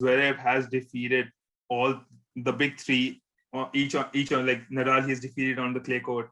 Zverev has defeated all the big three, each on like Nadal he has defeated on the clay court,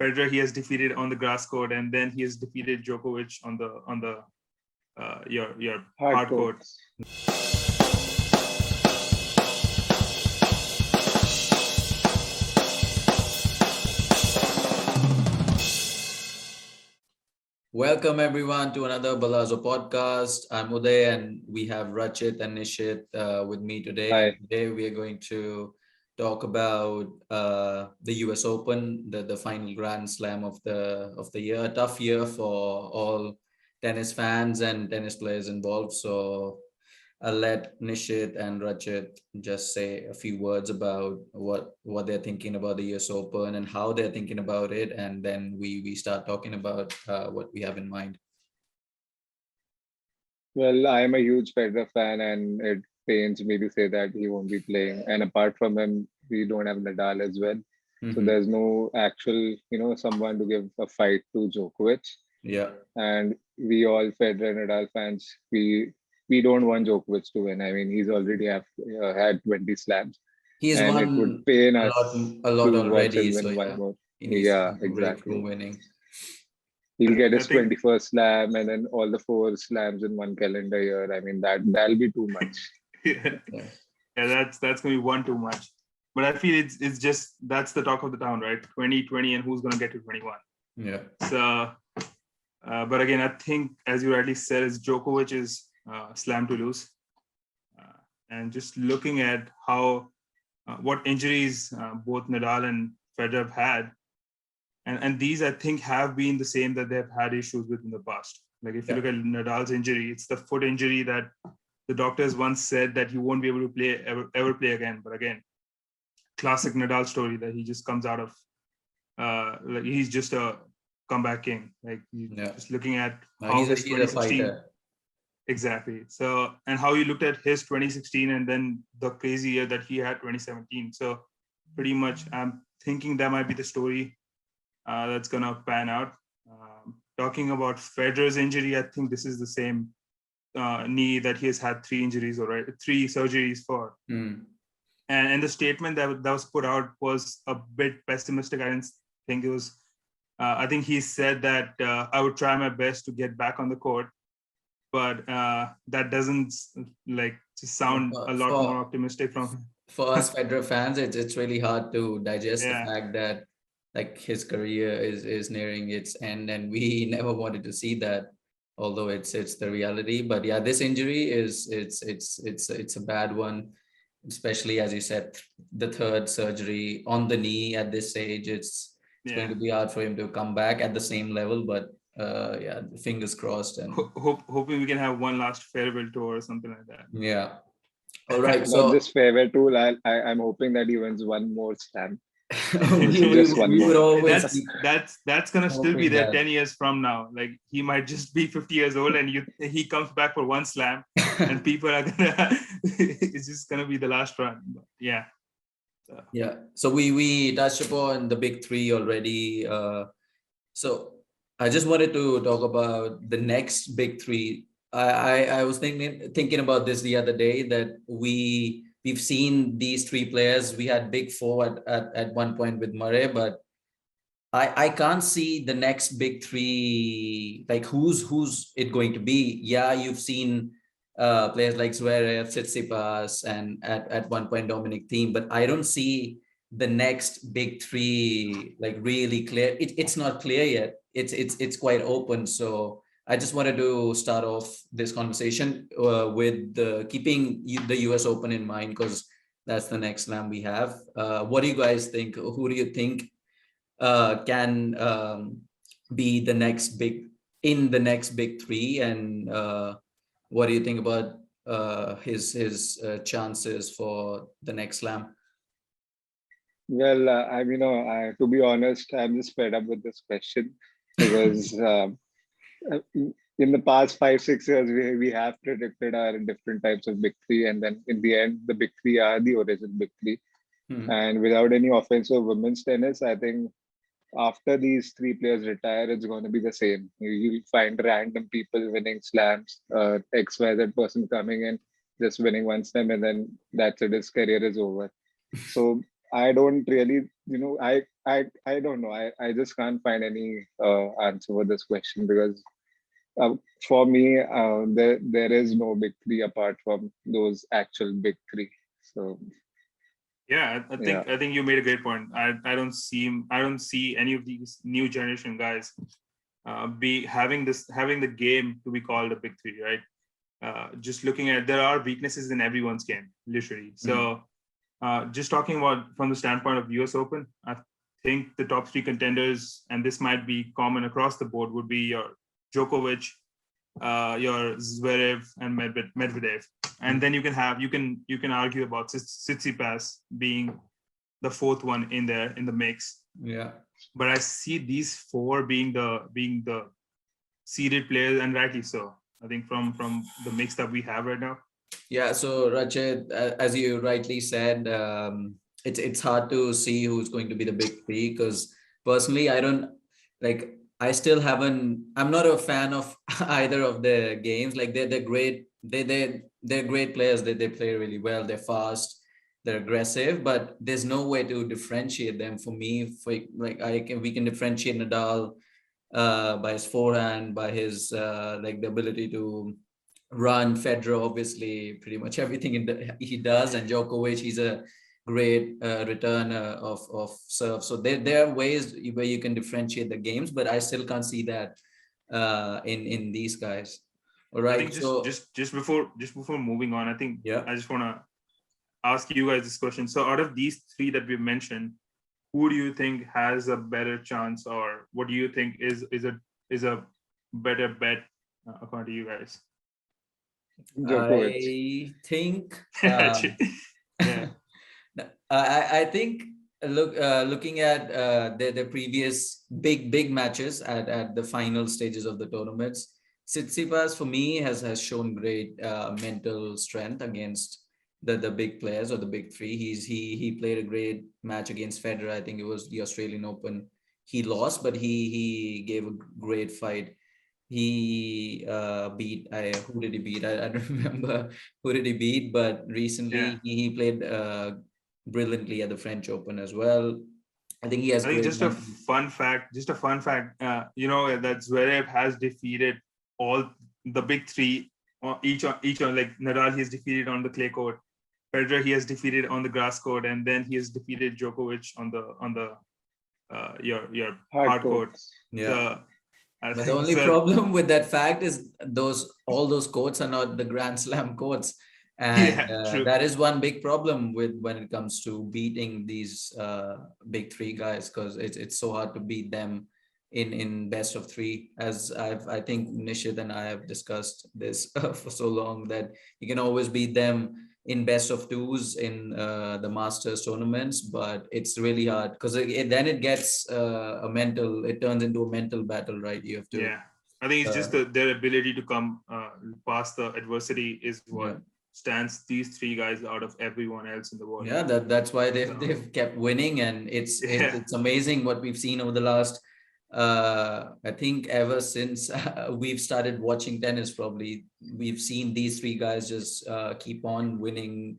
Federer he has defeated on the grass court, and then he has defeated Djokovic on the your hard court. Welcome everyone to another Ballazo podcast. I'm Uday and we have Rachit and Nishit with me today. Hi. And today we are going to talk about the US Open, the final Grand Slam of the year. A tough year for all tennis fans and tennis players involved. So I'll let Nishit and Rachit just say a few words about what they're thinking about the US Open and how they're thinking about it, and then we start talking about what we have in mind. Well, I'm a huge Federer fan, and it pains me to say that he won't be playing. And apart from him, we don't have Nadal as well. So Mhm. there's no actual, someone to give a fight to Djokovic. Yeah, And we all Federer and Nadal fans, we don't want Djokovic to win. I mean, he's already had 20 slams, he's and it would won pain a us lot a lot to watch already. him So win one yeah, more. he needs to Yeah, take a break from exactly. winning. He'll get I his think 21st slam and then all the four slams in one calendar year. I mean, that'll be too much. yeah, Yeah, that's gonna be one too much. But I feel it's just that's the talk of the town, right? 2020 and who's gonna get to 21. yeah, So, but again, I think as you rightly said, is Djokovic is slam to lose, and just looking at how what injuries both Nadal and Federer have had, and these I think have been the same that they've had issues with in the past. Like if you yeah. look at Nadal's injury, it's the foot injury that the doctors once said that he won't be able to play ever play again. But again, classic Nadal story that he just comes out of like he's just a comeback king. Like Yeah. just looking at No, how he's his a 2016 fighter. exactly. So and how you looked at his 2016 and then the crazy year that he had 2017. So pretty much I'm thinking that might be the story that's gonna pan out. Talking about Federer's injury, I think this is the same knee that he has had three surgeries for. Mm. And the statement that was put out was a bit pessimistic. I didn't think it was. I think he said that I would try my best to get back on the court, but that doesn't like sound a lot more For optimistic from him. for us Federer fans, it's really hard to digest the Yeah, fact that like his career is nearing its end, and we never wanted to see that. Although it's the reality, but yeah, this injury is it's a bad one, especially as you said, the third surgery on the knee at this age. It's going yeah. to be hard for him to come back at the same level, but yeah, fingers crossed. And Hoping we can have one last farewell tour or something like that. yeah, all right. Not So just favorite tool. I'm hoping that he wins one more slam. we, we, Just one we would more. always that's keep that's gonna still be hoping there that. 10 years from now. Like he might just be 50 years old and he comes back for one slam and people are gonna it's just gonna be the last run. But yeah. So, Yeah, so we touched upon the big three already. So I just wanted to talk about the next big three. I was thinking about this the other day, that we've seen these three players. We had big four at one point with Murray, but I can't see the next big three. Like who's it going to be? Yeah, you've seen players like Zverev, Tsitsipas, and at one point Dominic Thiem, but I don't see the next big three like really clear. It's not clear yet. It's quite open. So I just wanted to start off this conversation with the US Open in mind, because that's the next slam we have. What do you guys think? Who do you think can be the next big three, and what do you think about his chances for the next slam? Well, to be honest, I'm just fed up with this question because uh, in the past 5 6 years we have predicted our different types of big three, and then in the end, the big three are the original big three. Hmm. And without any offense of women's tennis, I think after these three players retire, it's going to be the same. You'll find random people winning slams, XYZ person coming in just winning one slam and then that's it, his career is over. So I don't really, I don't know. I just can't find any answer for this question because uh, for me, there is no big three apart from those actual big three. So Yeah, I yeah, think you made a great point. I don't see any of these new generation guys be having the game to be called a big three, right? Just looking at, there are weaknesses in everyone's game, literally. So just talking about from the standpoint of US Open, I think the top three contenders, and this might be common across the board, would be your Djokovic, your Zverev, and Medvedev. And then you can argue about Tsitsipas being the fourth one in the mix. Yeah. But I see these four being the seeded players, and rightly so. I think from the mix that we have right now. Yeah, so Rachit, as you rightly said, it's hard to see who's going to be the big three because personally, I don't like. I still haven't. I'm not a fan of either of the games. Like they're great. They're great players. They play really well. They're fast. They're aggressive. But there's no way to differentiate them for me. For like we can differentiate Nadal by his forehand, by his like the ability to run. Federer, obviously, pretty much everything he does, and Djokovic, he's a great returner of serve. So there are ways where you can differentiate the games, but I still can't see that in these guys. All I right, think so just before moving on, I think yeah. I just want to ask you guys this question. So out of these three that we've mentioned, who do you think has a better chance, or what do you think is a better bet according to you guys? Djokovic. I think Yeah. I think looking at the previous big matches at the final stages of the tournaments, Tsitsipas for me has shown great mental strength against the big players or the big three. He played a great match against Federer. I think it was the Australian Open. He lost, but he gave a great fight. He beat who did he beat? I don't remember who did he beat, but recently he played brilliantly at the French Open as well. I think he has I think great just a mental. fun fact, that Zverev has defeated all the big three, each on like Nadal he has defeated on the clay court, Federer he has defeated on the grass court, and then he has defeated Djokovic on the your hard court. Yeah. So I But the think only so. problem with that fact is all those courts are not the Grand Slam courts, and True. that is one big problem with when it comes to beating these big three guys because it's so hard to beat them in best of three. As I think Nishit and I have discussed this for so long that you can always beat them in best of twos in the Masters tournaments, but it's really hard because then it gets it turns into a mental battle, right? You have to. Yeah, I think it's just their ability to come past the adversity is what stands these three guys out of everyone else in the world. Yeah, that's why they've kept winning, and it's amazing what we've seen over the last. I think ever since we've started watching tennis, probably we've seen these three guys just keep on winning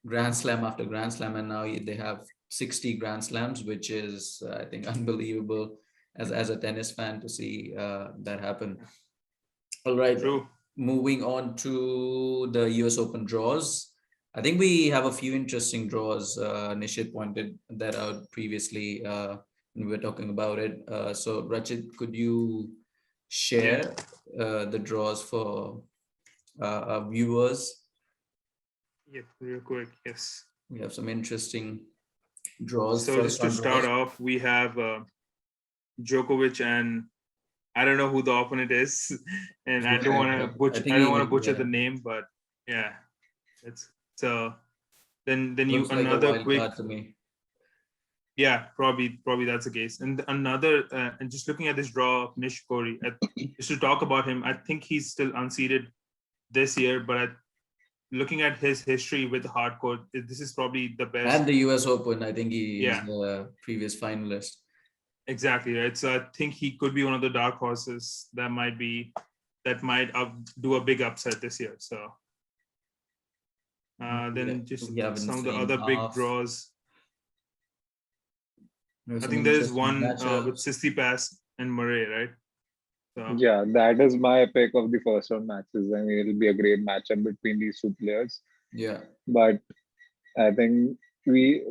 Grand Slam after Grand Slam, and now they have 60 Grand Slams, which is I think unbelievable as a tennis fan to see that happen. All right, True. Moving on to the US Open draws. I think we have a few interesting draws. Nishit pointed that out previously when we were talking about it. So Rachit, could you share the draws for our viewers? Yeah, real quick. Yes. We have some interesting draws. So just to start off, we have Djokovic, and I don't know who the opponent is, and I don't want to butcher the name, but yeah, it's so. Then you looks like another a wild quick. card to me. Yeah, probably that's the case. And another, and just looking at this draw of Nishikori, just to talk about him, I think he's still unseeded this year, but looking at his history with the hardcore, this is probably the best. And the US Open, I think he is the previous finalist. Exactly, right. So I think he could be one of the dark horses that might do a big upset this year. So Then just we have in some of the same other big half. draws. There's I some think there is interesting one with matchups. Tsitsipas and Murray, right? So Yeah, that is my pick of the first round matches. I mean, it'll be a great matchup between these two players. Yeah. But I think we,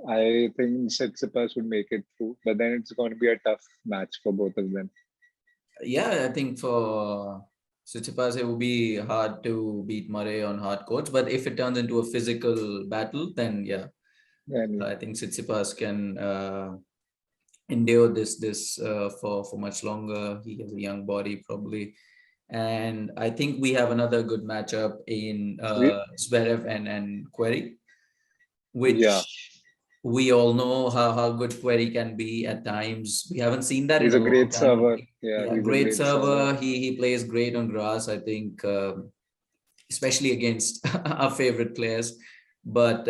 I think Tsitsipas would make it through. But then it's going to be a tough match for both of them. Yeah, I think for Tsitsipas, it will be hard to beat Murray on hard courts. But if it turns into a physical battle, then yeah, And I think Tsitsipas can endure this for much longer. He has a young body probably, and I think we have another good matchup in we, Zverev and Query, yeah, which we all know how good Query can be at times. We haven't seen that in he's a a long great time. server. Yeah, Yeah, he's a great great server. server. He plays great on grass. I think, especially against our favorite players. But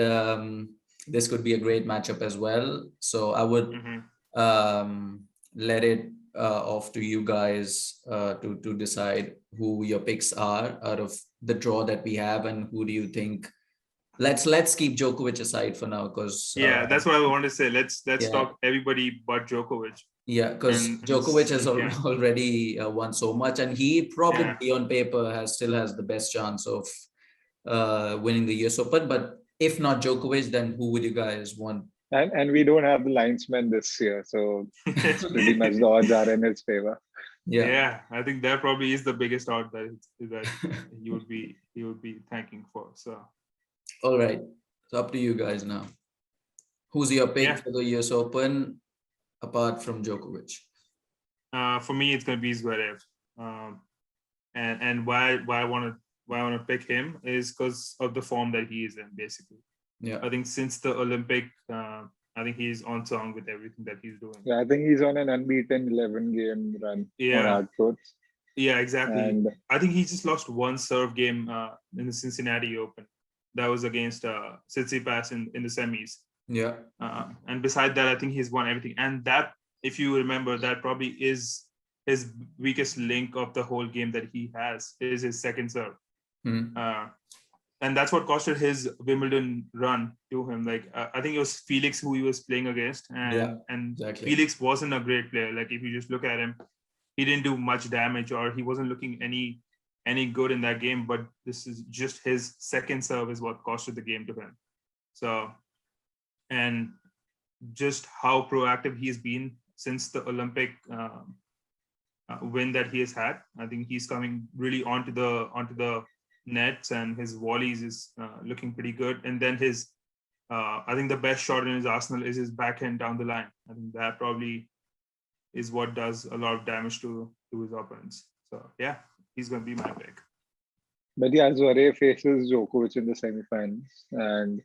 this could be a great matchup as well. So I would mhm. let it off to you guys to decide who your picks are out of the draw that we have, and who do you think. Let's keep Djokovic aside for now, because Yeah, that's what I wanted to say. Let's yeah, talk everybody but Djokovic. yeah, because And Djokovic has yeah, already won so much, and he yeah. probably on paper still has the best chance of winning the US Open. But if not Djokovic, then who would you guys want? And we don't have the linesman this year. So it's pretty much the odds are in his favor. Yeah. Yeah, I think that probably is the biggest odd that he would be thanking for. So All right. It's up to you guys now. Who's your pick yeah, for the US Open apart from Djokovic? for me it's gonna be Zverev. Um, and why I want to pick him is because of the form that he is in. Basically, Yeah. I think since the Olympic, I think he's on song with everything that he's doing. Yeah, I think he's on an unbeaten 11 game run on Yeah, hard courts. yeah, exactly. And I think he just lost one serve game in the Cincinnati Open. That was against Tsitsipas in the semis. Yeah. And beside that, I think he's won everything. And that, if you remember, that probably is his weakest link of the whole game that he has, is his second serve. Hmm. And that's what costed his Wimbledon run to him. Like I think it was Felix who he was playing against, Yeah, and exactly. Felix wasn't a great player. Like if you just look at him, he didn't do much damage, or he wasn't looking any good in that game. But this is just his second serve is what costed the game to him. So, and just how proactive he's been since the Olympic win that he has had. I think he's coming really onto the nets, and his volleys is looking pretty good. And then his, I think the best shot in his arsenal is his backhand down the line. I think that probably is what does a lot of damage to his opponents. So yeah, he's going to be my pick. but yeah, Zverev faces Djokovic in the semifinals, and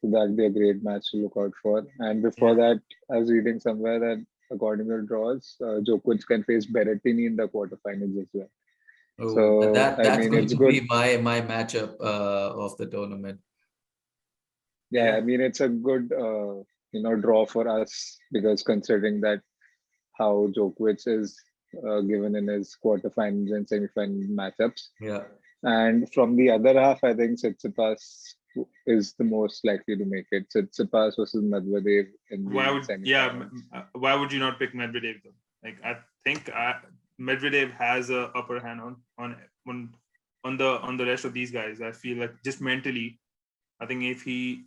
that'll be a great match to look out for. And before Yeah. that, I was reading somewhere that according to the draws, Djokovic can face Berrettini in the quarterfinals as well. Oh, So I that's mean, going it's to good. be my matchup of the tournament. Yeah, I Yeah. mean, it's a good draw for us, because considering that how Djokovic is given in his quarterfinals and semifinal matchups. Yeah. And from the other half, I think Tsitsipas is the most likely to make it. Tsitsipas versus Medvedev in the semifinals. Why would you not pick Medvedev though? Like I think Medvedev has a upper hand on the rest of these guys. I feel like just mentally, I think if he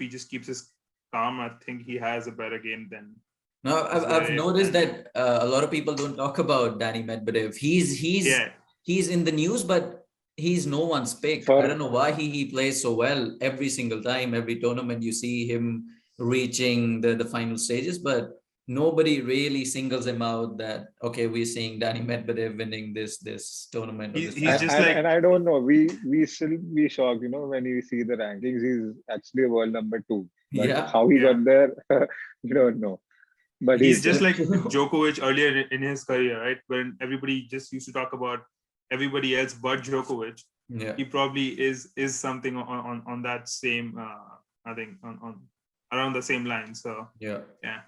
just keeps his calm, I think he has a better game than Now, I've Zverev. noticed And that a lot of people don't talk about Danny Medvedev. He's in the news, but he's no one's pick. I For don't know why he plays so well every single time, every tournament you see him reaching the final stages, but nobody really singles him out that, okay, we're seeing Danny Medvedev winning this tournament or this he's and, final. just and like and I don't know. We still be shocked, when we see the rankings. He's actually world number 2, but Yeah, how he yeah. got there, we don't know. But He's he's just there. like Djokovic earlier in his career, right? When everybody just used to talk about everybody else but Djokovic. yeah. He probably is something on that same I think on around the same line. So Yeah. yeah.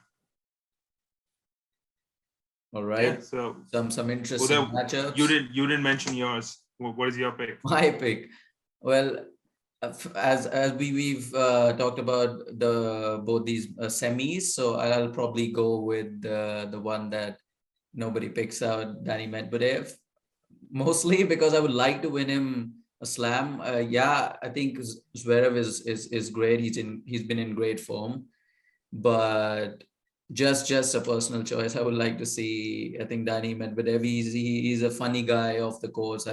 All Yeah. right. So Some interesting matchups. you didn't mention yours. What is your pick? My pick. Well, As we've talked about both these semis, so I'll probably go with the one that nobody picks out, Danny Medvedev, mostly because I would like to win him a slam. Yeah, I think Zverev is great. He's been in great form, but just a personal choice. I would like to see. I think Danny Medvedev. He's a funny guy off the course.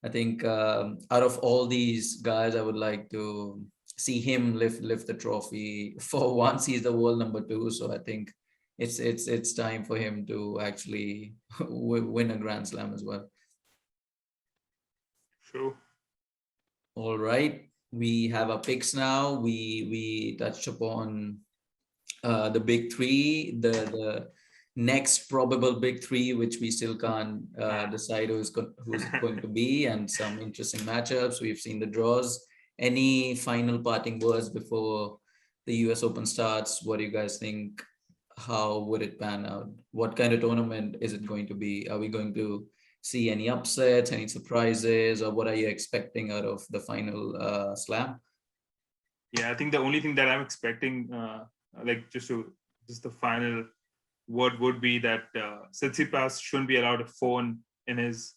I think out of all these guys, I would like to see him lift the trophy. For once, he's the world number 2. So I think it's time for him to actually win a Grand Slam as well. True. All right, we have our picks now. We touched upon the big 3, the next probable big 3, which we still can't decide who's going to be, and some interesting matchups. We've seen the draws. Any final parting words before the US Open starts? What do you guys think? How would it pan out? What kind of tournament is it going to be? Are we going to see any upsets, any surprises, or what are you expecting out of the final slam? Yeah, I think the only thing that I'm expecting, just the final word would be that Tsitsipas shouldn't be allowed a phone in his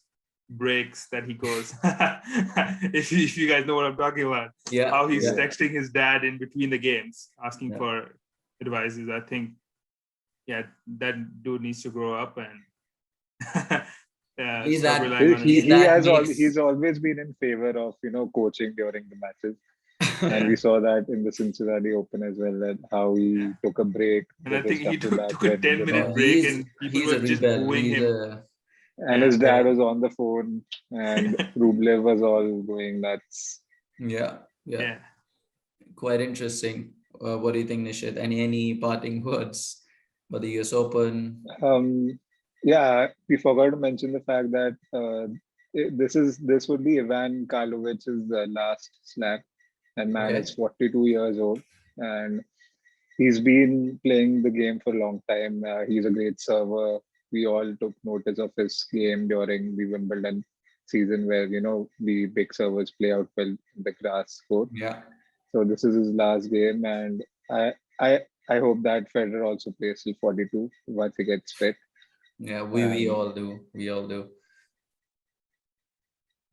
breaks that he goes. if you guys know what I'm talking about, how he's texting his dad in between the games, asking for advices. I think, that dude needs to grow up and. He's always been in favor of coaching during the matches. And we saw that in the Cincinnati Open as well, that how he took a break. And I think he took a 10-minute break and people were just booing him. And his dad was on the phone and Rublev was all going nuts. Yeah. Quite interesting. What do you think, Nishit? Any parting words about the US Open? We forgot to mention the fact that this would be Ivan Karlovic's last slam. And man is 42 years old and he's been playing the game for a long time. He's a great server. We all took notice of his game during the Wimbledon season where, the big servers play out well in the grass court. Yeah. So this is his last game. And I hope that Federer also plays till 42 once he gets fit. Yeah, we all do. We all do.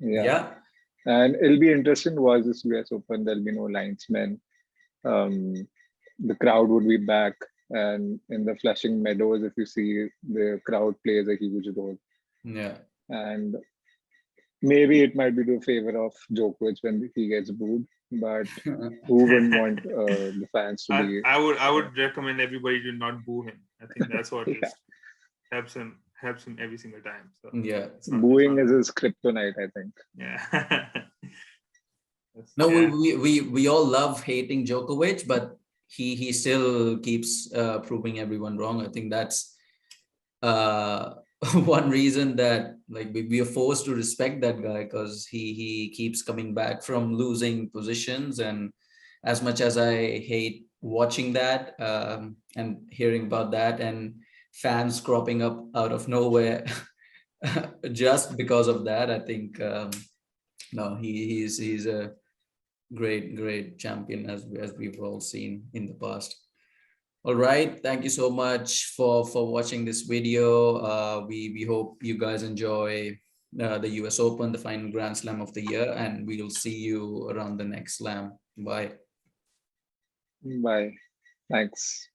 Yeah. And it'll be interesting to watch this US Open. There'll be no linesmen. The crowd would be back. And in the Flushing Meadows, if you see, the crowd plays a huge role. Yeah. And maybe it might be to favor of Djokovic when he gets booed. But who wouldn't want the fans to be? I would recommend everybody to not boo him. I think that's what just helps him every single time. So booing is his kryptonite, I think. Yeah. We all love hating Djokovic, but he still keeps proving everyone wrong. I think that's one reason that we are forced to respect that guy, because he keeps coming back from losing positions. And as much as I hate watching that and hearing about that and fans cropping up out of nowhere just because of that, I think he's a great champion as we've all seen in the past. All right, thank you so much for watching this video. We hope you guys enjoy the US Open, the final Grand Slam of the year, and we'll see you around the next slam. Bye. Thanks.